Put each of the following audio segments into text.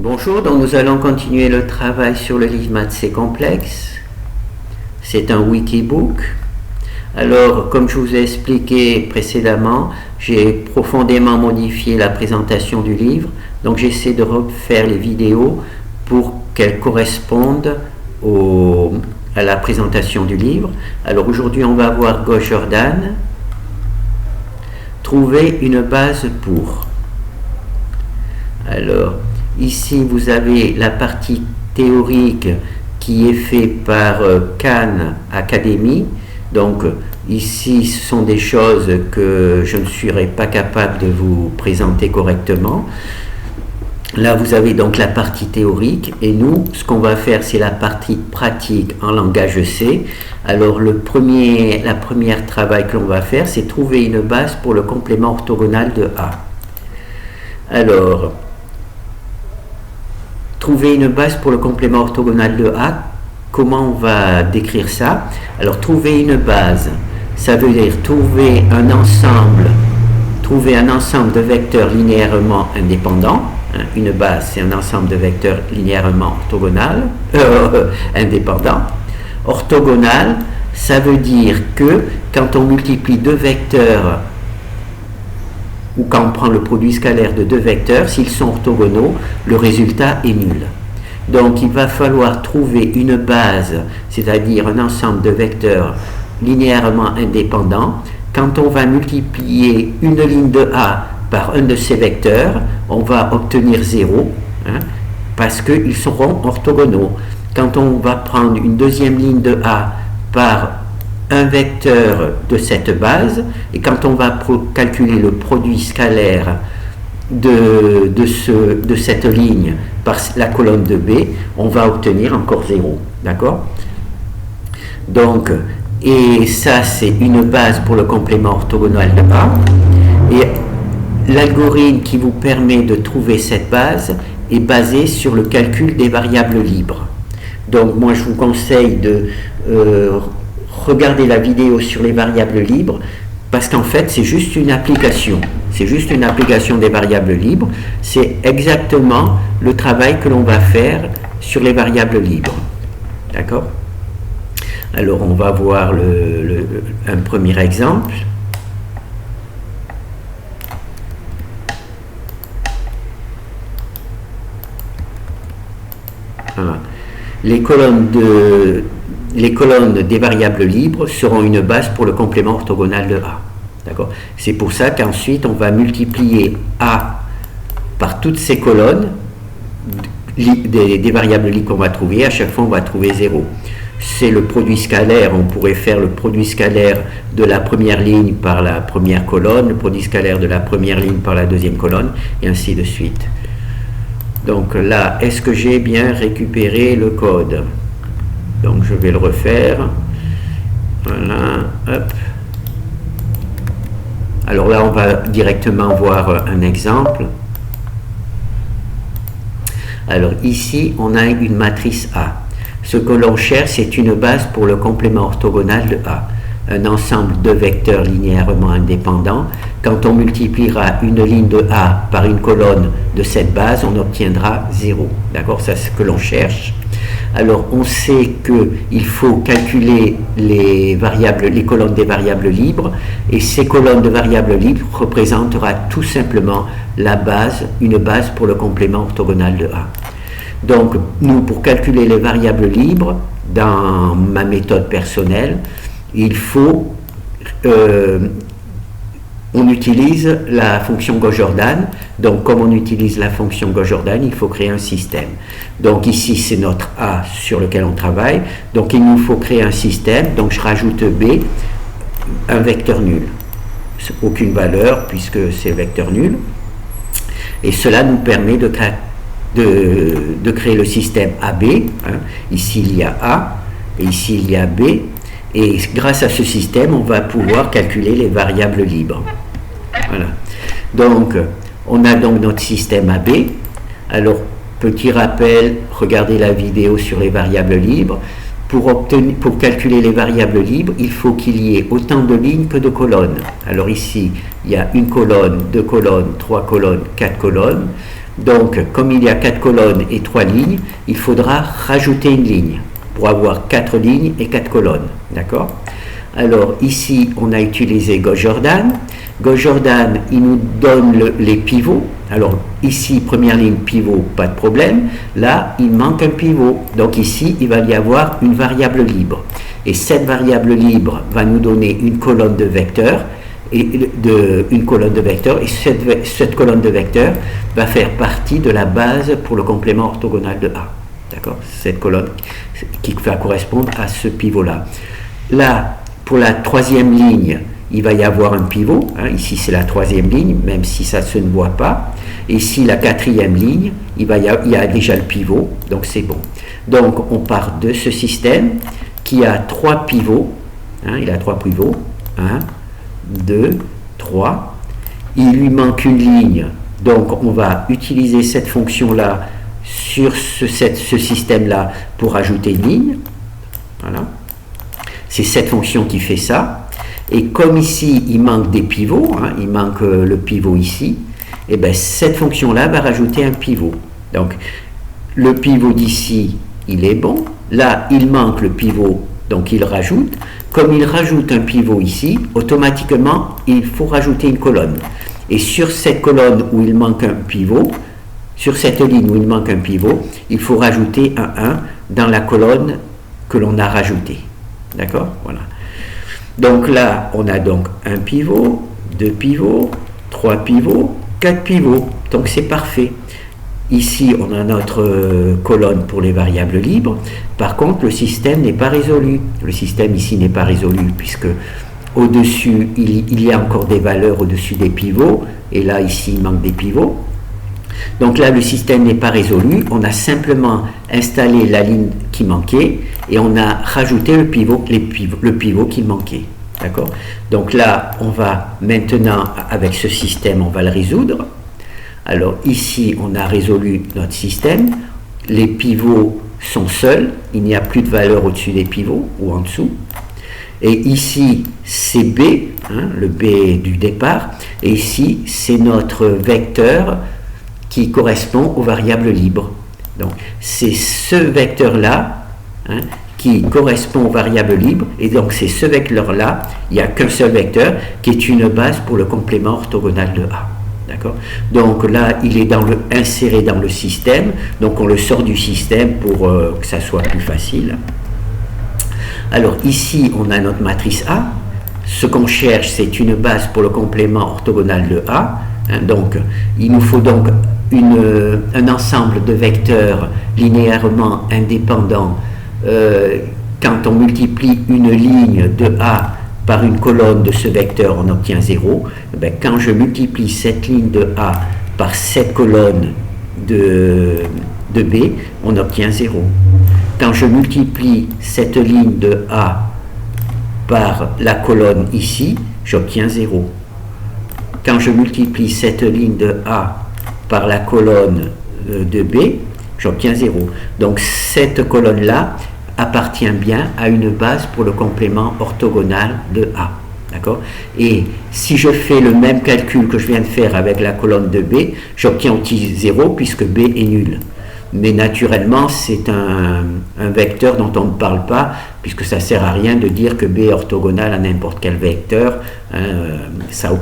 Bonjour, donc nous allons continuer le travail sur le livre Maths c'est complexe. C'est un wikibook. Alors, comme je vous ai expliqué précédemment, j'ai profondément modifié la présentation du livre. Donc, j'essaie de refaire les vidéos pour qu'elles correspondent à la présentation du livre. Alors, aujourd'hui, on va voir Gauss-Jordan. Trouver une base pour. Alors, ici, vous avez la partie théorique qui est faite par Khan Academy. Donc, ici, ce sont des choses que je ne serai pas capable de vous présenter correctement. Là, vous avez donc la partie théorique. Et nous, ce qu'on va faire, c'est la partie pratique en langage C. Alors, la première travail que l'on va faire, c'est trouver une base pour le complément orthogonal de A. Alors, trouver une base pour le complément orthogonal de A, comment on va décrire ça? Alors, trouver une base, ça veut dire trouver un ensemble de vecteurs linéairement indépendants. Une base, c'est un ensemble de vecteurs linéairement indépendants. Orthogonal, ça veut dire que quand on multiplie deux vecteurs, ou quand on prend le produit scalaire de deux vecteurs, s'ils sont orthogonaux, le résultat est nul. Donc il va falloir trouver une base, c'est-à-dire un ensemble de vecteurs linéairement indépendants. Quand on va multiplier une ligne de A par un de ces vecteurs, on va obtenir 0, parce qu'ils seront orthogonaux. Quand on va prendre une deuxième ligne de A par un vecteur de cette base, et quand on va calculer le produit scalaire de cette ligne par la colonne de B, on va obtenir encore 0. D'accord? Donc, et ça, c'est une base pour le complément orthogonal de A. Et l'algorithme qui vous permet de trouver cette base est basé sur le calcul des variables libres. Donc, moi, je vous conseille de regarder la vidéo sur les variables libres, parce qu'en fait, c'est juste une application. C'est juste une application des variables libres. C'est exactement le travail que l'on va faire sur les variables libres. D'accord? Alors, on va voir un premier exemple. Voilà. Les colonnes des variables libres seront une base pour le complément orthogonal de A. D'accord? C'est pour ça qu'ensuite, on va multiplier A par toutes ces colonnes des variables libres qu'on va trouver. À chaque fois, on va trouver 0. C'est le produit scalaire. On pourrait faire le produit scalaire de la première ligne par la première colonne, le produit scalaire de la première ligne par la deuxième colonne, et ainsi de suite. Donc là, est-ce que j'ai bien récupéré le code? Donc je vais le refaire. Voilà, hop. Alors là, on va directement voir un exemple. Alors ici, on a une matrice A. Ce que l'on cherche, c'est une base pour le complément orthogonal de A. Un ensemble de vecteurs linéairement indépendants. Quand on multipliera une ligne de A par une colonne de cette base, on obtiendra 0. D'accord? C'est ce que l'on cherche. Alors, on sait qu'il faut calculer les colonnes des variables libres, et ces colonnes de variables libres représentera tout simplement une base pour le complément orthogonal de A. Donc, nous, pour calculer les variables libres, dans ma méthode personnelle, il faut on utilise la fonction Gauss-Jordan. Donc, comme on utilise la fonction Gauss-Jordan, il faut créer un système. Donc, ici, c'est notre A sur lequel on travaille. Donc, il nous faut créer un système. Donc, je rajoute B, un vecteur nul. Aucune valeur, puisque c'est vecteur nul. Et cela nous permet de créer le système AB. Ici, il y a A, et ici, il y a B. Et grâce à ce système, on va pouvoir calculer les variables libres. Voilà. Donc, on a donc notre système AB. Alors, petit rappel, regardez la vidéo sur les variables libres. Pour calculer les variables libres, il faut qu'il y ait autant de lignes que de colonnes. Alors ici, il y a une colonne, deux colonnes, trois colonnes, quatre colonnes. Donc, comme il y a 4 colonnes et 3 lignes, il faudra rajouter une ligne pour avoir 4 lignes et 4 colonnes. D'accord? Alors, ici, on a utilisé Gauss-Jordan. Gauss-Jordan, il nous donne les pivots. Alors, ici, première ligne pivot, pas de problème. Là, il manque un pivot. Donc, ici, il va y avoir une variable libre. Et cette variable libre va nous donner une colonne de vecteurs. Et cette colonne de vecteurs va faire partie de la base pour le complément orthogonal de A. D'accord? Cette colonne qui va correspondre à ce pivot-là. Là, pour la troisième ligne, il va y avoir un pivot. Hein, ici, c'est la troisième ligne, même si ça se ne voit pas. Et ici, la quatrième ligne, il y a déjà le pivot, donc c'est bon. Donc, on part de ce système qui a 3 pivots. Hein, il a 3 pivots. 1, 2, 3. Il lui manque une ligne, donc on va utiliser cette fonction-là sur ce système-là pour ajouter une ligne. Voilà. C'est cette fonction qui fait ça. Et comme ici, il manque des pivots, hein, il manque le pivot ici, et bien cette fonction-là va rajouter un pivot. Donc, le pivot d'ici, il est bon. Là, il manque le pivot, donc il rajoute. Comme il rajoute un pivot ici, automatiquement, il faut rajouter une colonne. Et sur cette colonne où il manque un pivot, sur cette ligne où il manque un pivot, il faut rajouter un 1 dans la colonne que l'on a rajoutée. D'accord? Voilà. Donc là, on a donc un pivot, 2 pivots, 3 pivots, 4 pivots. Donc c'est parfait. Ici, on a notre colonne pour les variables libres. Par contre, le système n'est pas résolu. Le système ici n'est pas résolu puisque au-dessus, il y a encore des valeurs au-dessus des pivots. Et là, ici, il manque des pivots. Donc là, le système n'est pas résolu. On a simplement installé la ligne qui manquait et on a rajouté le pivot qui manquait. D'accord? Donc là, on va maintenant, avec ce système, on va le résoudre. Alors ici, on a résolu notre système. Les pivots sont seuls. Il n'y a plus de valeur au-dessus des pivots ou en dessous. Et ici, c'est B, hein, le B du départ. Et ici, c'est notre vecteur qui correspond aux variables libres. Donc, c'est ce vecteur-là, hein, qui correspond aux variables libres. Et donc, c'est ce vecteur-là, il n'y a qu'un seul vecteur, qui est une base pour le complément orthogonal de A. D'accord? Donc là, il est inséré dans le système, donc on le sort du système pour que ça soit plus facile. Alors ici, on a notre matrice A. Ce qu'on cherche, c'est une base pour le complément orthogonal de A. Hein, donc, il nous faut donc un ensemble de vecteurs linéairement indépendants. Quand on multiplie une ligne de A par une colonne de ce vecteur, on obtient 0. Ben, quand je multiplie cette ligne de A par cette colonne de B, on obtient 0. Quand je multiplie cette ligne de A par la colonne ici, j'obtiens 0. Quand je multiplie cette ligne de A par la colonne de B, j'obtiens 0. Donc cette colonne-là appartient bien à une base pour le complément orthogonal de A. D'accord? Et si je fais le même calcul que je viens de faire avec la colonne de B, j'obtiens aussi 0 puisque B est nul. Mais naturellement, c'est un vecteur dont on ne parle pas, puisque ça ne sert à rien de dire que B est orthogonal à n'importe quel vecteur. Hein, ça n'a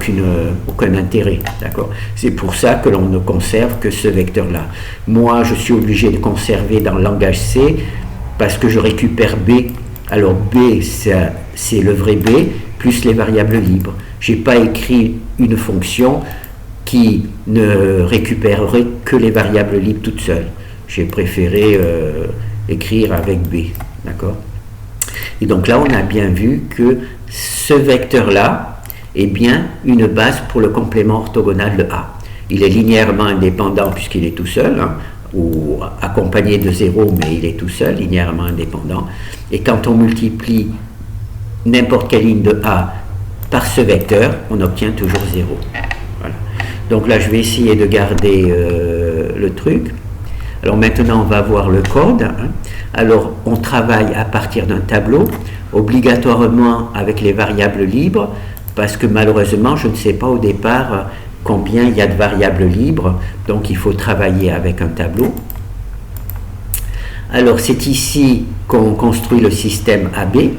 aucun intérêt. D'accord? C'est pour ça que l'on ne conserve que ce vecteur-là. Moi, je suis obligé de conserver dans le langage C, parce que je récupère B. Alors B, c'est le vrai B, plus les variables libres. Je n'ai pas écrit une fonction qui ne récupérerait que les variables libres toutes seules. J'ai préféré écrire avec B. D'accord? Et donc là, on a bien vu que ce vecteur-là est bien une base pour le complément orthogonal de A. Il est linéairement indépendant puisqu'il est tout seul, hein, ou accompagné de 0, mais il est tout seul, linéairement indépendant. Et quand on multiplie n'importe quelle ligne de A par ce vecteur, on obtient toujours 0. Voilà. Donc là, je vais essayer de garder le truc. Alors maintenant, on va voir le code. Hein. Alors, on travaille à partir d'un tableau, obligatoirement avec les variables libres, parce que malheureusement, je ne sais pas au départ combien il y a de variables libres, donc il faut travailler avec un tableau. Alors c'est ici qu'on construit le système AB.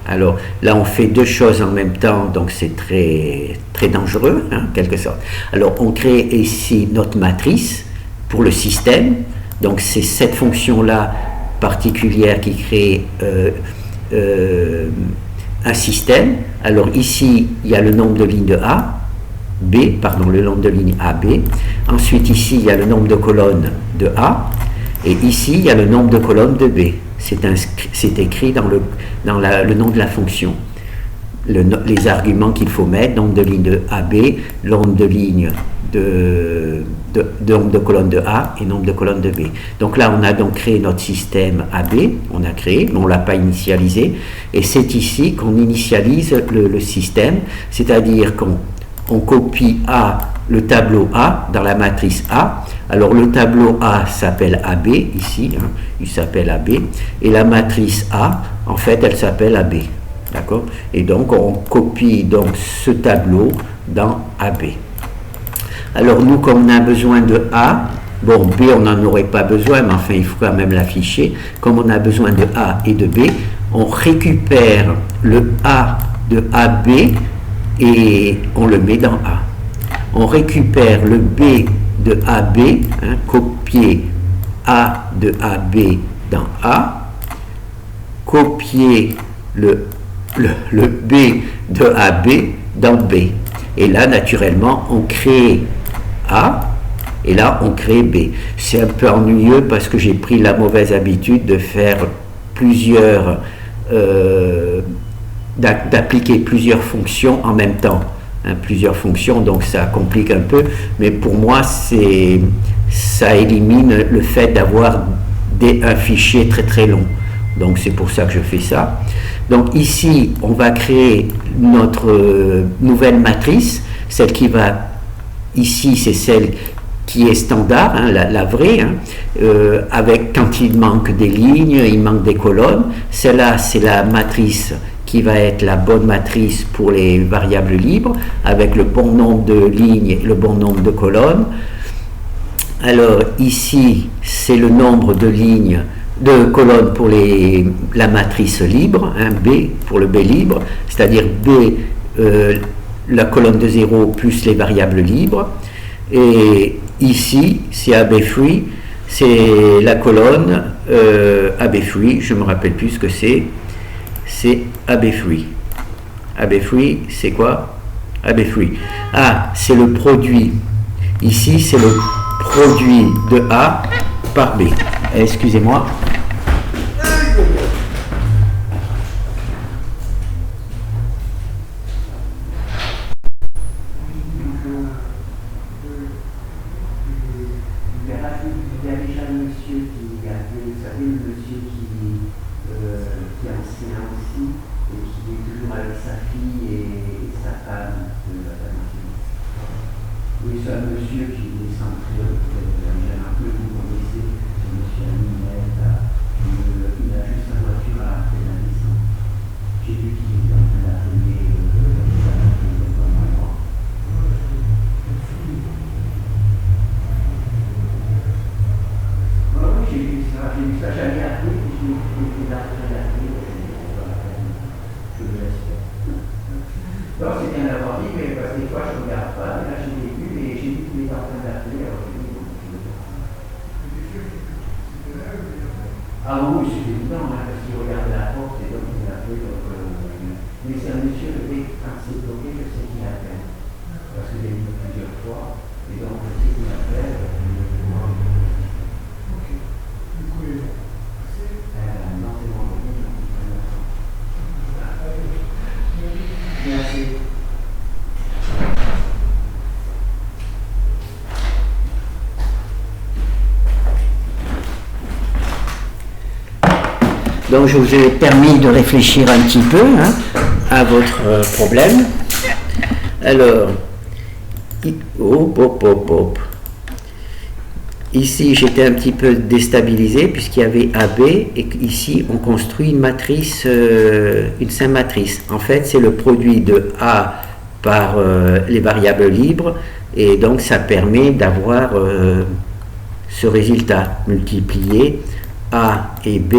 Alors là on fait deux choses en même temps, donc c'est très, très dangereux, en quelque sorte. Alors on crée ici notre matrice pour le système, donc c'est cette fonction-là particulière qui crée un système. Alors ici il y a le nombre de lignes de A, le nombre de lignes AB. Ensuite ici il y a le nombre de colonnes de A. Et ici, il y a le nombre de colonnes de B. C'est écrit dans le nom de la fonction. Les arguments qu'il faut mettre, nombre de lignes de AB, nombre de lignes nombre de colonnes de A et nombre de colonnes de B. Donc là, on a donc créé notre système AB, on a créé, mais on ne l'a pas initialisé. Et c'est ici qu'on initialise le système, c'est-à-dire qu'on copie le tableau A dans la matrice A. Alors le tableau A s'appelle AB, ici, il s'appelle AB, et la matrice A, en fait, elle s'appelle AB. D'accord? Et donc on copie donc ce tableau dans AB. Alors nous, comme on a besoin de A, bon, B on n'en aurait pas besoin, mais enfin il faut quand même l'afficher. Comme on a besoin de A et de B, on récupère le A de AB et on le met dans A. On récupère le B de AB, copier A de AB dans A, copier le B de AB dans B. Et là, naturellement, on crée A, et là, on crée B. C'est un peu ennuyeux parce que j'ai pris la mauvaise habitude de faire d'appliquer plusieurs fonctions en même temps. Plusieurs fonctions, donc ça complique un peu, mais pour moi ça élimine le fait d'avoir un fichier très très long, donc c'est pour ça que je fais ça. Donc ici on va créer notre nouvelle matrice, celle qui va ici, c'est celle qui est standard, la vraie, avec quand il manque des lignes, il manque des colonnes. Celle-là c'est la matrice qui va être la bonne matrice pour les variables libres, avec le bon nombre de lignes et le bon nombre de colonnes. Alors ici, c'est le nombre de lignes, de colonnes pour la matrice libre, B pour le B libre, c'est-à-dire B, la colonne de 0 plus les variables libres. Et ici, c'est AB free, c'est la colonne AB free, je ne me rappelle plus ce que c'est AB free. AB free, c'est quoi? AB free. Ah, c'est le produit. Ici, c'est le produit de A par B. Excusez-moi. Donc je vous ai permis de réfléchir un petit peu à votre problème. Alors, ici j'étais un petit peu déstabilisé puisqu'il y avait AB et ici on construit une matrice, une symatrice. En fait c'est le produit de A par les variables libres Et donc ça permet d'avoir ce résultat, multiplier A et B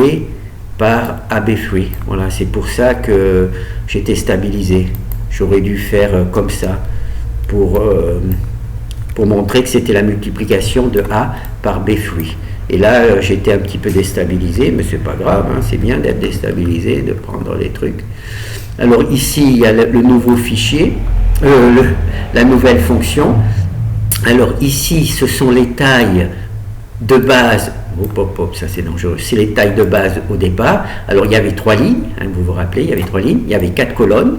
par AB3. Voilà, c'est pour ça que j'étais stabilisé. J'aurais dû faire comme ça pour montrer que c'était la multiplication de A par B3. Et là, j'étais un petit peu déstabilisé, mais c'est pas grave, hein, c'est bien d'être déstabilisé, de prendre les trucs. Alors ici, il y a le nouveau fichier, la nouvelle fonction. Alors ici, ce sont les tailles de base. Ça c'est dangereux. C'est les tailles de base au départ. Alors il y avait 3 lignes, hein, vous vous rappelez, il y avait 3 lignes. Il y avait 4 colonnes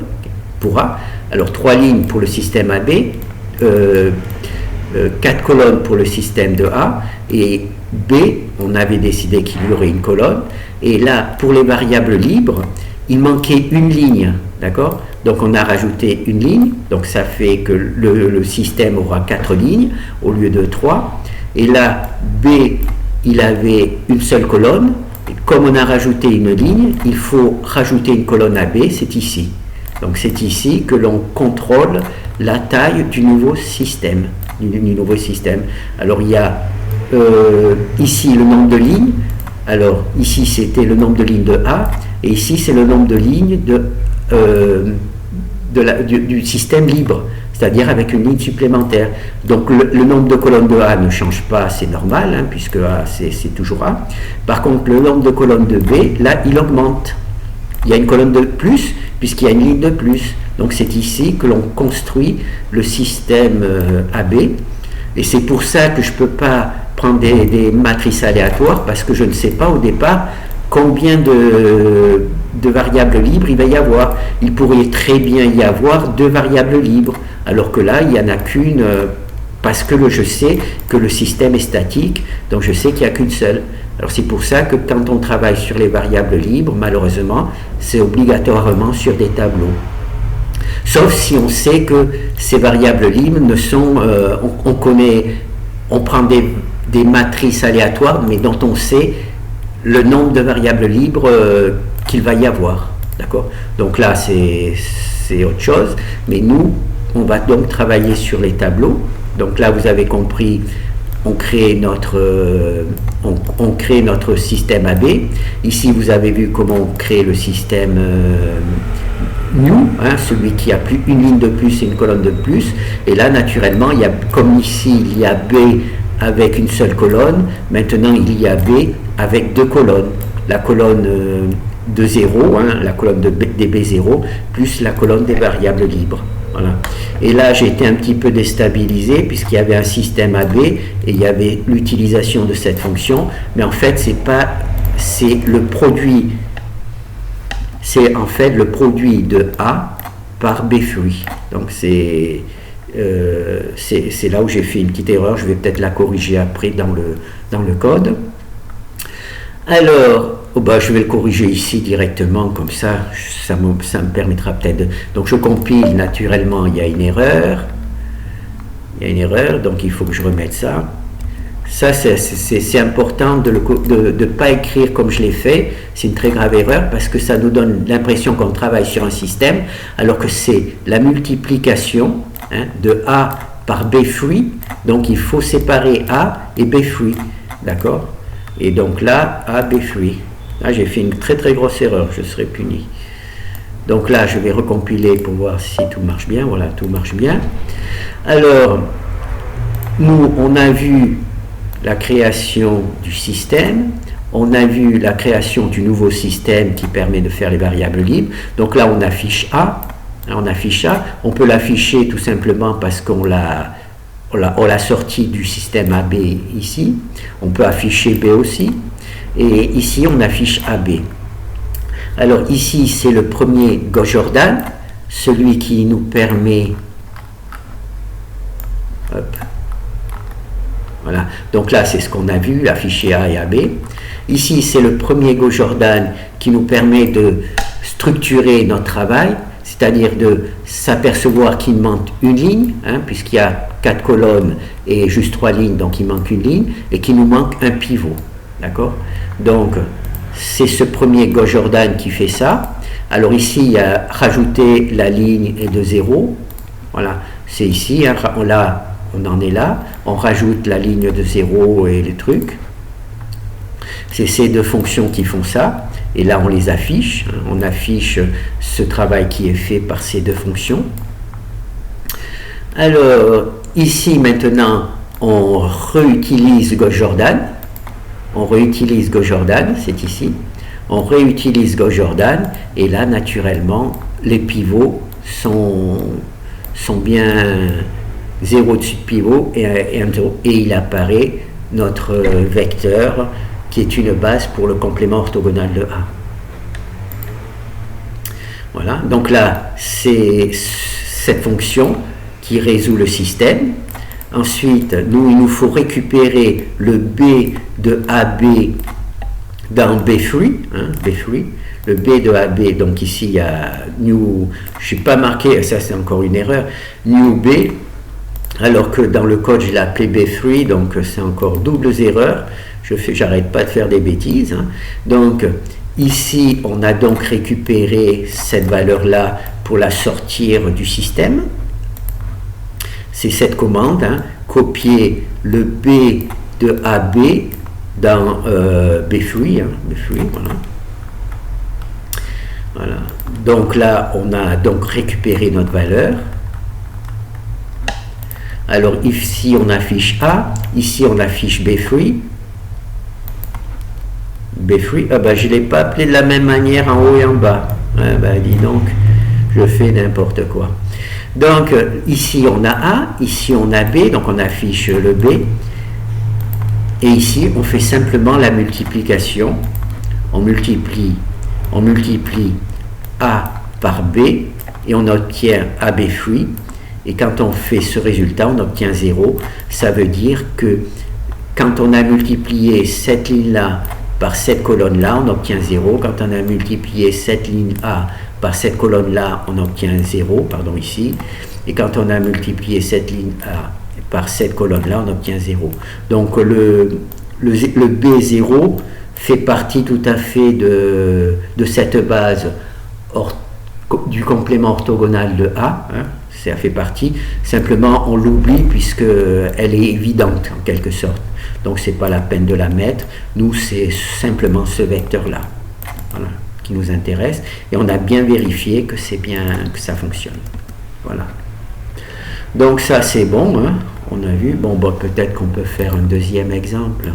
pour A. Alors 3 lignes pour le système AB, 4 colonnes pour le système de A, et B, on avait décidé qu'il y aurait une colonne. Et là, pour les variables libres, il manquait une ligne, d'accord? Donc on a rajouté une ligne, donc ça fait que le système aura 4 lignes au lieu de 3. Et là, B, il avait une seule colonne. Et comme on a rajouté une ligne, il faut rajouter une colonne à B, c'est ici. Donc c'est ici que l'on contrôle la taille du nouveau système. Alors il y a ici le nombre de lignes. Alors ici c'était le nombre de lignes de A, et ici c'est le nombre de lignes du système libre, c'est-à-dire avec une ligne supplémentaire. Donc le nombre de colonnes de A ne change pas, c'est normal, hein, puisque A c'est toujours A. Par contre, le nombre de colonnes de B, là, il augmente. Il y a une colonne de plus, puisqu'il y a une ligne de plus. Donc c'est ici que l'on construit le système AB. Et c'est pour ça que je ne peux pas prendre des matrices aléatoires, parce que je ne sais pas au départ combien de variables libres il va y avoir. Il pourrait très bien y avoir 2 variables libres, alors que là, il n'y en a qu'une, parce que je sais que le système est statique, donc je sais qu'il n'y a qu'une seule. Alors c'est pour ça que quand on travaille sur les variables libres, malheureusement, c'est obligatoirement sur des tableaux. Sauf si on sait que ces variables libres ne sont, on prend des matrices aléatoires, mais dont on sait le nombre de variables libres qu'il va y avoir. D'accord? Donc là, c'est autre chose. Mais nous, on va donc travailler sur les tableaux. Donc là, vous avez compris, on crée notre système AB. Ici, vous avez vu comment on crée le système new, hein, celui qui a plus une ligne de plus et une colonne de plus. Et là, naturellement, il y a, comme ici, il y a B avec une seule colonne. Maintenant, il y a B avec 2 colonnes. La colonne de 0, hein, la colonne des B0, plus la colonne des variables libres. Voilà. Et là, j'ai été un petit peu déstabilisé puisqu'il y avait un système AB et il y avait l'utilisation de cette fonction. Mais en fait, c'est le produit. C'est en fait le produit de A par B fruit. Donc c'est là où j'ai fait une petite erreur. Je vais peut-être la corriger après dans le code. Alors, je vais le corriger ici directement, comme ça me permettra peut-être de... Donc je compile, naturellement, il y a une erreur. Donc il faut que je remette ça. Ça, c'est important de ne pas écrire comme je l'ai fait. C'est une très grave erreur parce que ça nous donne l'impression qu'on travaille sur un système, alors que c'est la multiplication, hein, de A par B fruit. Donc il faut séparer A et B fruit. D'accord? Et donc là, A, B fruit. Là, j'ai fait une très très grosse erreur, je serai puni. Donc là, je vais recompiler pour voir si tout marche bien. Voilà, tout marche bien. Alors, nous, on a vu la création du système, on a vu la création du nouveau système qui permet de faire les variables libres. Donc là, on affiche A. On peut l'afficher tout simplement parce qu'on l'a sorti du système AB ici. On peut afficher B aussi. Et ici, on affiche AB. Alors ici, c'est le premier Gauss-Jordan, celui qui nous permet... Hop. Voilà. Donc là, c'est ce qu'on a vu, afficher A et AB. Ici, c'est le premier Gauss-Jordan qui nous permet de structurer notre travail, c'est-à-dire de s'apercevoir qu'il manque une ligne, hein, puisqu'il y a 4 colonnes et juste 3 lignes, donc il manque une ligne, et qu'il nous manque un pivot. D'accord? Donc, c'est ce premier Gauss-Jordan qui fait ça. Alors ici, il y a rajouter la ligne et de 0. Voilà, c'est ici. Hein, on en est là. On rajoute la ligne de 0 et les trucs. C'est ces deux fonctions qui font ça. Et là, on les affiche. On affiche ce travail qui est fait par ces deux fonctions. Alors, ici, maintenant, on réutilise Gauss-Jordan. On réutilise Gauss-Jordan, c'est ici. On réutilise Gauss-Jordan. Et là, naturellement, les pivots sont bien 0 dessus de pivot et il apparaît notre vecteur qui est une base pour le complément orthogonal de A. Voilà, donc là, c'est cette fonction qui résout le système. Ensuite, il nous faut récupérer le B de AB dans B3, B3, le B de AB, donc ici il y a new, je n'ai pas marqué, ça c'est encore une erreur, new B, alors que dans le code je l'ai appelé B3, donc c'est encore double erreur, j'arrête pas de faire des bêtises. Donc ici on a donc récupéré cette valeur-là pour la sortir du système. C'est cette commande, copier le B de AB dans B3, B3, voilà. Voilà. Donc là, on a donc récupéré notre valeur. Alors ici, on affiche A, ici, on affiche B3. B3, ah ben, je ne l'ai pas appelé de la même manière en haut et en bas. Ah ben, dis donc, je fais n'importe quoi. Donc ici, on a A, ici, on a B, donc on affiche le B. Et ici, on fait simplement la multiplication. On multiplie A par B et on obtient AB free. Et quand on fait ce résultat, on obtient 0. Ça veut dire que quand on a multiplié cette ligne-là par cette colonne-là, on obtient 0. Quand on a multiplié cette ligne A par cette colonne-là, on obtient 0, pardon, ici. Et quand on a multiplié cette ligne A par cette colonne-là, on obtient 0. Donc le B0 fait partie tout à fait de cette base du complément orthogonal de A, ça fait partie, simplement on l'oublie puisqu'elle est évidente en quelque sorte, donc c'est pas la peine de la mettre, nous c'est simplement ce vecteur-là, voilà, qui nous intéresse, et on a bien vérifié que c'est bien, que ça fonctionne, voilà. Donc ça c'est bon, on a vu, bon peut-être qu'on peut faire un deuxième exemple.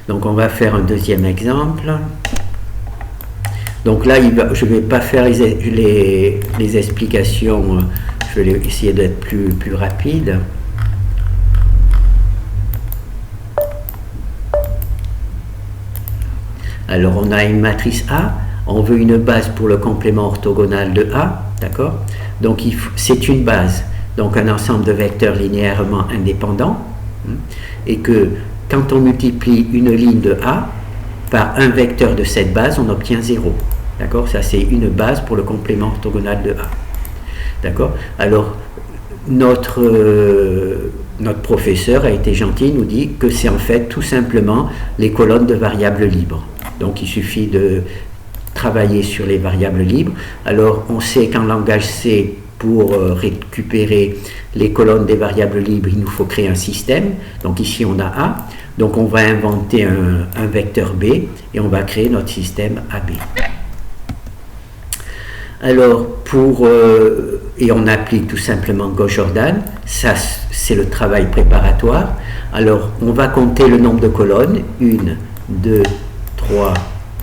Donc on va faire un deuxième exemple. Donc là, je ne vais pas faire les explications, je vais essayer d'être plus rapide. Alors on a une matrice A, on veut une base pour le complément orthogonal de A, d'accord? Donc c'est une base, donc un ensemble de vecteurs linéairement indépendants, et que quand on multiplie une ligne de A par un vecteur de cette base, on obtient 0. D'accord? Ça, c'est une base pour le complément orthogonal de A. D'accord? Alors, notre professeur a été gentil, nous dit que c'est en fait tout simplement les colonnes de variables libres. Donc, il suffit de travailler sur les variables libres. Alors, on sait qu'en langage C, pour récupérer les colonnes des variables libres, il nous faut créer un système. Donc ici, on a A. Donc on va inventer un vecteur B et on va créer notre système AB. Alors, et on applique tout simplement Gauss-Jordan. Ça, c'est le travail préparatoire. Alors, on va compter le nombre de colonnes. 1, 2, 3,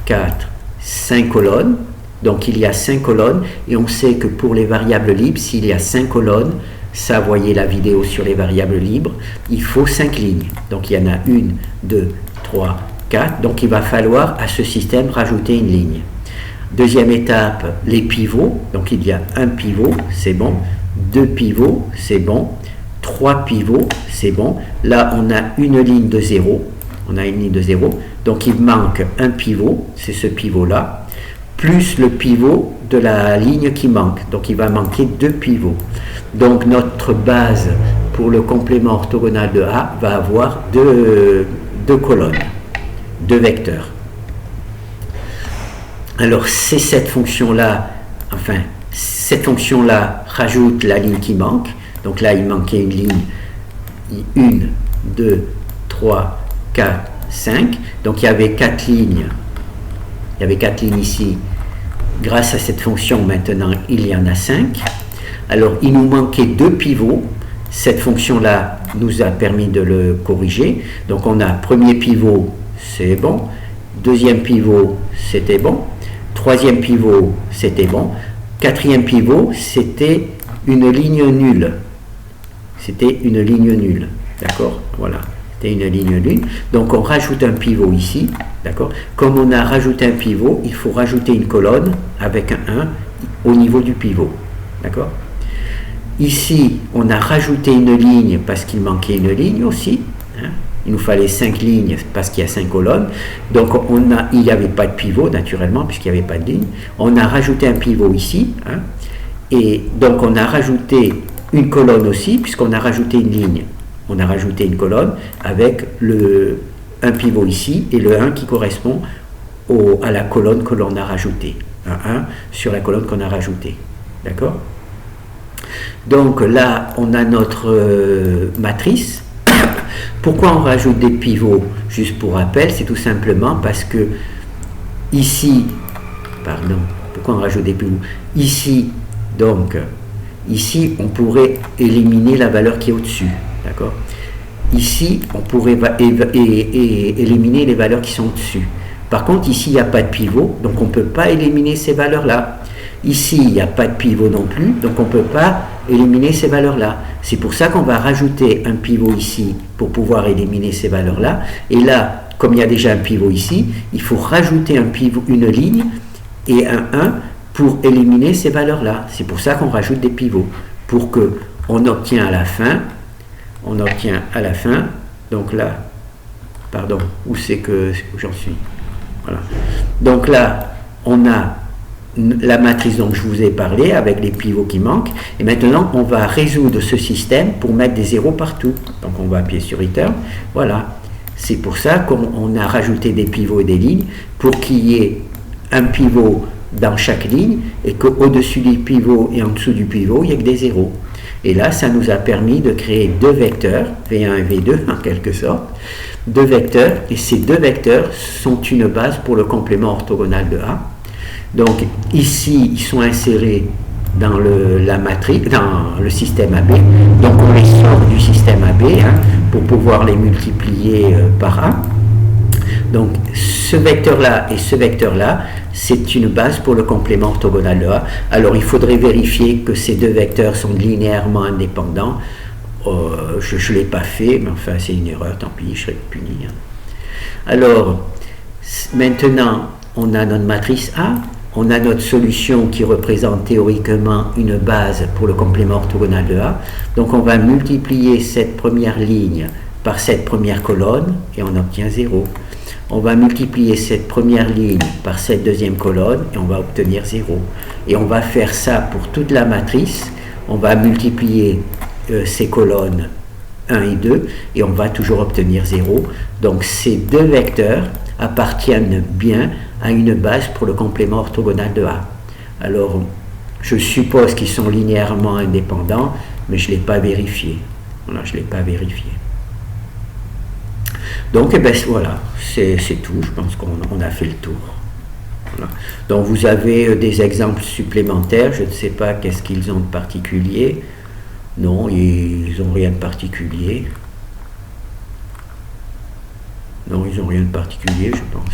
4, 5 colonnes. Donc il y a 5 colonnes et on sait que pour les variables libres, s'il y a 5 colonnes, ça, voyez la vidéo sur les variables libres, il faut 5 lignes. Donc il y en a 1, 2, 3, 4. Donc il va falloir à ce système rajouter une ligne. Deuxième étape, les pivots. Donc il y a un pivot, c'est bon. 2 pivots, c'est bon. 3 pivots, c'est bon. Là, on a une ligne de 0. On a une ligne de 0. Donc il manque un pivot, c'est ce pivot-là, plus le pivot de la ligne qui manque. Donc il va manquer 2 pivots. Donc notre base pour le complément orthogonal de A va avoir deux colonnes, 2 vecteurs. Alors c'est cette fonction-là, enfin cette fonction-là rajoute la ligne qui manque. Donc là, il manquait une ligne. 1, 2, 3, 4, 5. Donc il y avait 4 lignes. Il y avait 4 lignes ici. Grâce à cette fonction, maintenant, il y en a 5. Alors, il nous manquait 2 pivots. Cette fonction-là nous a permis de le corriger. Donc, on a premier pivot, c'est bon. Deuxième pivot, c'était bon. Troisième pivot, c'était bon. Quatrième pivot, c'était une ligne nulle. C'était une ligne nulle. D'accord? Voilà. C'était une ligne nulle. Donc, on rajoute un pivot ici. D'accord? Comme on a rajouté un pivot, il faut rajouter une colonne avec un 1 au niveau du pivot. D'accord? Ici, on a rajouté une ligne parce qu'il manquait une ligne aussi. Hein? Il nous fallait 5 lignes parce qu'il y a 5 colonnes. Donc, il n'y avait pas de pivot, naturellement, puisqu'il n'y avait pas de ligne. On a rajouté un pivot ici. Hein? Et donc, on a rajouté une colonne aussi, puisqu'on a rajouté une ligne. On a rajouté une colonne avec un pivot ici et le 1 qui correspond à la colonne que l'on a rajoutée. Un 1 sur la colonne qu'on a rajoutée. D'accord? Donc là, on a notre matrice. Pourquoi on rajoute des pivots? Juste pour rappel, c'est tout simplement parce que ici, pourquoi on rajoute des pivots? Ici, donc, ici, on pourrait éliminer la valeur qui est au-dessus. D'accord? Ici, on pourrait éliminer les valeurs qui sont au-dessus. Par contre, ici, il n'y a pas de pivot, donc on ne peut pas éliminer ces valeurs-là. Ici, il n'y a pas de pivot non plus, donc on ne peut pas éliminer ces valeurs-là. C'est pour ça qu'on va rajouter un pivot ici pour pouvoir éliminer ces valeurs-là. Et là, comme il y a déjà un pivot ici, il faut rajouter un pivot, une ligne et un 1 pour éliminer ces valeurs-là. C'est pour ça qu'on rajoute des pivots, pour qu'on obtient à la fin, donc là, pardon, où c'est que j'en suis? Voilà. Donc là, on a la matrice dont je vous ai parlé avec les pivots qui manquent, et maintenant on va résoudre ce système pour mettre des zéros partout. Donc on va appuyer sur Return. Voilà, c'est pour ça qu'on a rajouté des pivots et des lignes pour qu'il y ait un pivot dans chaque ligne et qu'au-dessus du pivot et en dessous du pivot il n'y ait que des zéros. Et là, ça nous a permis de créer deux vecteurs, V1 et V2 en quelque sorte, deux vecteurs, et ces deux vecteurs sont une base pour le complément orthogonal de A. Donc ici, ils sont insérés dans la matrice, dans le système AB. Donc on les sort du système AB pour pouvoir les multiplier par A. Donc ce vecteur-là et ce vecteur-là, c'est une base pour le complément orthogonal de A. Alors il faudrait vérifier que ces deux vecteurs sont linéairement indépendants. Je ne l'ai pas fait, mais enfin c'est une erreur, tant pis, je serai puni. Alors maintenant, on a notre matrice A. On a notre solution qui représente théoriquement une base pour le complément orthogonal de A. Donc on va multiplier cette première ligne par cette première colonne et on obtient 0. On va multiplier cette première ligne par cette deuxième colonne et on va obtenir 0. Et on va faire ça pour toute la matrice. On va multiplier ces colonnes 1 et 2 et on va toujours obtenir 0. Donc ces deux vecteurs appartiennent bien à une base pour le complément orthogonal de A. Alors, je suppose qu'ils sont linéairement indépendants, mais je ne l'ai pas vérifié. Voilà, je ne l'ai pas vérifié. Donc, eh ben, voilà, c'est tout. Je pense qu'on a fait le tour. Voilà. Donc, vous avez des exemples supplémentaires. Je ne sais pas qu'est-ce qu'ils ont de particulier. Non, ils n'ont rien de particulier. Non, ils n'ont rien de particulier, je pense.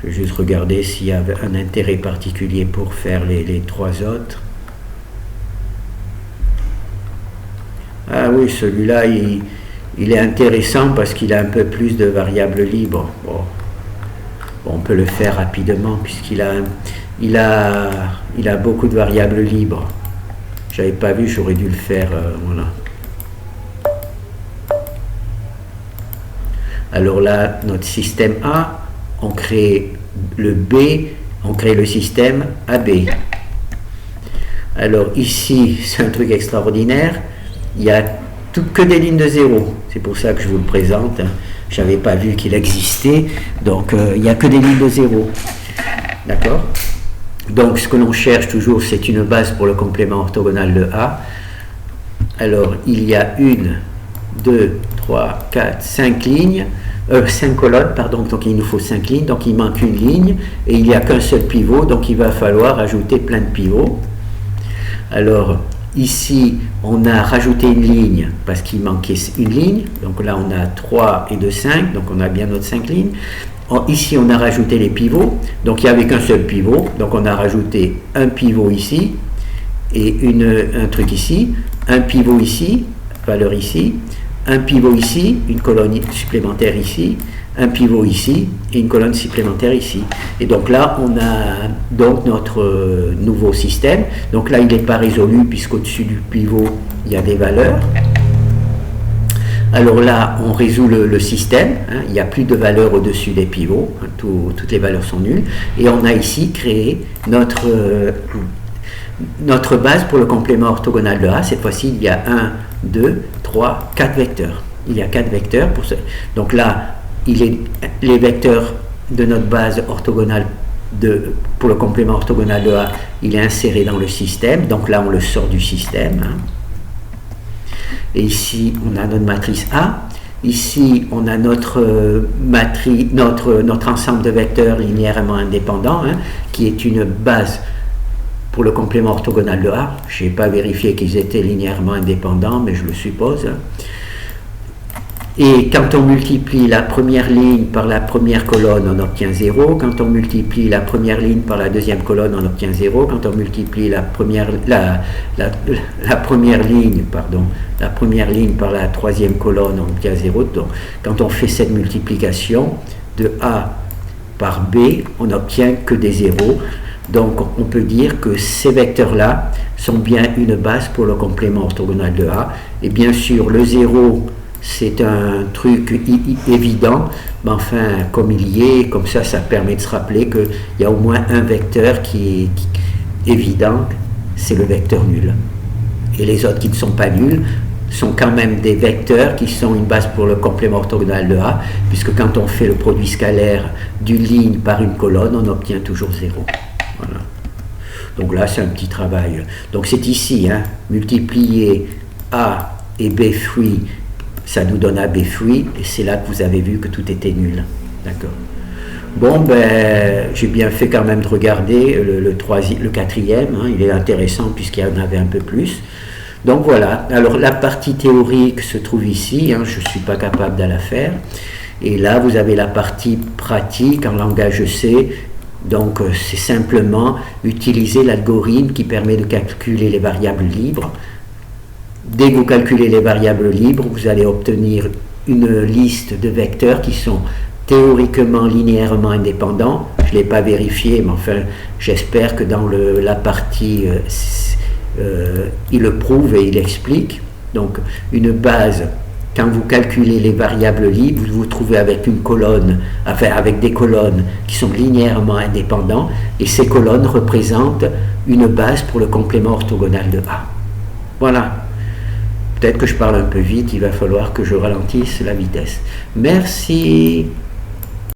Je vais juste regarder s'il y a un intérêt particulier pour faire les trois autres. Ah oui, celui-là, il est intéressant parce qu'il a un peu plus de variables libres. Bon, on peut le faire rapidement puisqu'il a beaucoup de variables libres. J'avais pas vu, j'aurais dû le faire. Voilà. Alors là, notre système A, on crée le B, on crée le système AB. Alors ici, c'est un truc extraordinaire, il n'y a que des lignes de 0. C'est pour ça que je vous le présente. Je n'avais pas vu qu'il existait, donc il n'y a que des lignes de 0. D'accord? Donc ce que l'on cherche toujours, c'est une base pour le complément orthogonal de A. Alors, il y a 1, 2, 3, 4, 5 lignes, 5 colonnes, pardon, donc il nous faut 5 lignes, donc il manque une ligne, et il n'y a qu'un seul pivot, donc il va falloir ajouter plein de pivots. Alors, ici, on a rajouté une ligne, parce qu'il manquait une ligne, donc là on a 3 et 2, 5, donc on a bien notre 5 lignes. Ici, on a rajouté les pivots, donc il n'y avait qu'un seul pivot, donc on a rajouté un pivot ici, et un truc ici, un pivot ici, valeur ici, un pivot ici, une colonne supplémentaire ici, un pivot ici et une colonne supplémentaire ici. Et donc là, on a donc notre nouveau système. Donc là, il n'est pas résolu puisqu'au-dessus du pivot, il y a des valeurs. Alors là, on résout le système, hein, il n'y a plus de valeurs au-dessus des pivots, hein, toutes les valeurs sont nulles. Et on a ici créé notre base pour le complément orthogonal de A. Cette fois-ci, il y a 1, 2, 3, 4 vecteurs. Il y a 4 vecteurs. Donc là, les vecteurs de notre base orthogonale pour le complément orthogonal de A, il est inséré dans le système. Donc là, on le sort du système. Hein. Et ici, on a notre matrice A. Ici, on a notre ensemble de vecteurs linéairement indépendants, hein, qui est une base pour le complément orthogonal de A. Je n'ai pas vérifié qu'ils étaient linéairement indépendants, mais je le suppose. Et quand on multiplie la première ligne par la première colonne, on obtient 0. Quand on multiplie la première ligne par la deuxième colonne, on obtient 0. Quand on multiplie la première ligne par la troisième colonne, on obtient 0. Donc, quand on fait cette multiplication de A par B, on n'obtient que des zéros. Donc, on peut dire que ces vecteurs-là sont bien une base pour le complément orthogonal de A. Et bien sûr, le 0, c'est un truc évident, mais enfin, comme il y est, comme ça permet de se rappeler qu'il y a au moins un vecteur qui est évident, c'est le vecteur nul. Et les autres qui ne sont pas nuls sont quand même des vecteurs qui sont une base pour le complément orthogonal de A, puisque quand on fait le produit scalaire d'une ligne par une colonne, on obtient toujours 0. Voilà. Donc là, c'est un petit travail. Donc c'est ici, hein, multiplier A et B fruit, ça nous donne AB fruit, et c'est là que vous avez vu que tout était nul. D'accord. Bon, ben, j'ai bien fait quand même de regarder le quatrième, hein, il est intéressant puisqu'il y en avait un peu plus. Donc voilà, alors la partie théorique se trouve ici, hein, je ne suis pas capable de la faire. Et là, vous avez la partie pratique en langage C. Donc, c'est simplement utiliser l'algorithme qui permet de calculer les variables libres. Dès que vous calculez les variables libres, vous allez obtenir une liste de vecteurs qui sont théoriquement linéairement indépendants. Je ne l'ai pas vérifié, mais enfin, j'espère que dans la partie, il le prouve et il explique. Donc, une base, quand vous calculez les variables libres, vous vous trouvez avec une colonne, enfin avec des colonnes qui sont linéairement indépendantes, et ces colonnes représentent une base pour le complément orthogonal de A. Voilà. Peut-être que je parle un peu vite, il va falloir que je ralentisse la vitesse. Merci.